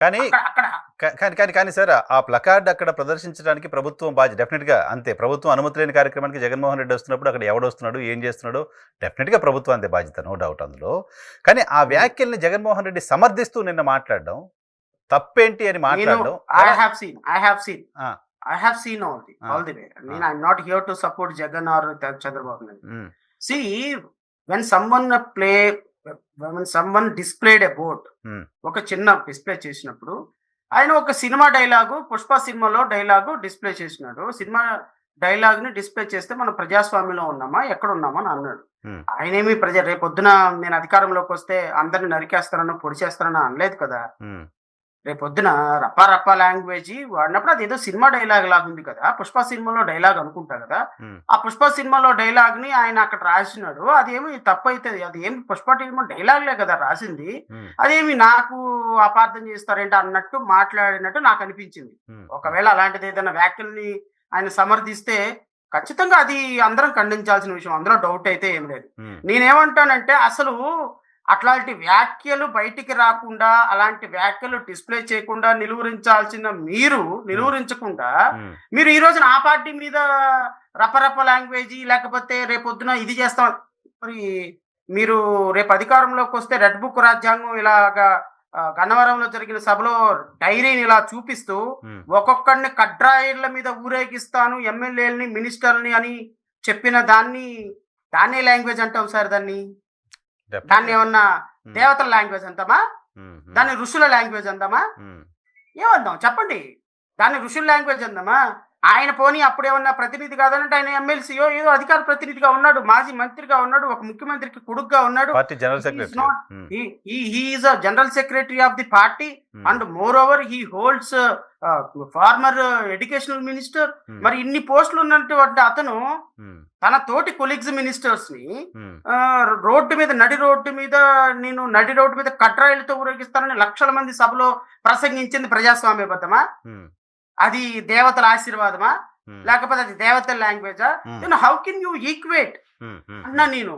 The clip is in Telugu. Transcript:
కానీ అక్కడ అక్కడ కానీ సార్ ఆ ప్లకార్డ్ అక్కడ ప్రదర్శించడానికి ప్రభుత్వం బాధ్యత డెఫినెట్గా అంతే. ప్రభుత్వం అనుమతి లేని కార్యక్రమానికి జగన్మోహన్ రెడ్డి వస్తున్నప్పుడు అక్కడ ఎవడొస్తున్నాడు, ఏం చేస్తున్నాడో డెఫినెట్గా ప్రభుత్వం అంతే బాధ్యత, నో డౌట్ అందులో. కానీ ఆ వ్యాఖ్యల్ని జగన్మోహన్ రెడ్డి సమర్థిస్తూ నిన్న మాట్లాడడం తప్పేంటి అని నేను మాట్లాడడం ఐ ఎలా? Have seen I have seen ah, I have seen ah, all the way. Ah, నేను I'm not here to support Jagan or Chandrababu Naidu. Um, see when someone play when someone displayed a board, um, ఒక చిన్న డిస్ప్లే చేసినప్పుడు ఆయన ఒక సినిమా డైలాగు, పుష్ప సినిమాలో డైలాగు డిస్ప్లే చేసినాడు. సినిమా డైలాగ్ ని డిస్ప్లే చేస్తే మనం ప్రజాస్వామ్యంలో ఉన్నామా ఎక్కడ ఉన్నామా అని అన్నాడు. ఉమ్, ఆయనేమి రేపొద్దున నేను అధికారంలోకి వస్తే అందరిని నరికేస్తానో పొడిచేస్తానో అనలేదు కదా. ఉమ్, రేపొద్దున రప్పా రప్పా లాంగ్వేజ్ వాడినప్పుడు అది ఏదో సినిమా డైలాగ్ లాగా ఉంది కదా, పుష్ప సినిమాలో డైలాగ్ అనుకుంటా కదా. ఉమ్, ఆ పుష్ప సినిమాలో డైలాగ్ ని ఆయన అక్కడ రాసినాడు. అదేమి తప్పు అవుతుంది, అది ఏమి పుష్ప సినిమా డైలాగ్లే కదా రాసింది, ఉమ్, అదేమి నాకు అపార్థం చేస్తారేంటి అన్నట్టు మాట్లాడినట్టు నాకు అనిపించింది. ఉమ్, ఒకవేళ అలాంటిది ఏదైనా వ్యాఖ్యల్ని ఆయన సమర్థిస్తే ఖచ్చితంగా అది అందరం ఖండించాల్సిన విషయం, అందులో డౌట్ అయితే ఏం లేదు. ఉమ్, నేనేమంటానంటే అసలు అట్లాంటి వ్యాఖ్యలు బయటికి రాకుండా, అలాంటి వ్యాఖ్యలు డిస్ప్లే చేయకుండా నిలువరించాల్సిన మీరు నిలువరించకుండా ఉమ్, మీరు ఈ రోజున ఆ పార్టీ మీద రపరప లాంగ్వేజ్, లేకపోతే రేపొద్దున ఇది చేస్తాం, మరి మీరు రేపు అధికారంలోకి వస్తే రెడ్ బుక్ రాజ్యాంగం ఇలాగా గన్నవరంలో జరిగిన సభలో డైరీని ఇలా చూపిస్తూ ఉమ్, ఒక్కొక్కడిని కడ్రాయిళ్ల మీద ఊరేగిస్తాను ఎమ్మెల్యేలని మినిస్టర్ని అని చెప్పిన దాన్నే లాంగ్వేజ్ అంటాం సార్. దాన్ని definitely. ఏమన్నా ఉమ్, దేవతల లాంగ్వేజ్ అంటామా? ఉమ్, ఉమ్, దాన్ని ఋషుల లాంగ్వేజ్ అందామా? ఉమ్, ఏమందాం చెప్పండి? దాన్ని ఋషుల లాంగ్వేజ్ అందామా? ఆయన పోనీ అప్పుడేమన్నా ప్రతినిధి కాదనంటే ఆయన ఎమ్మెల్సీయో ఏదో అధికార ప్రతినిధిగా ఉన్నాడు, మాజీ మంత్రిగా ఉన్నాడు, ఒక ముఖ్యమంత్రికి కొడుకుగా ఉన్నాడు. Party general secretary. He is a general secretary of the party, and moreover he holds former educational minister. మరి ఇన్ని పోస్టులు ఉన్నటువంటి అతను తన తోటి కొలీగ్స్ మినిస్టర్స్ ని నడి రోడ్డు మీద కట్రాయిలతో ఊరేగిస్తానని లక్షల మంది సభలో ప్రసంగించింది ప్రజాస్వామ్యబద్ధమా? అది దేవతల ఆశీర్వాదమా? లేకపోతే అది దేవతల లాంగ్వేజా? హౌ కెన్ యూ ఈక్వేట్ అన్నా నేను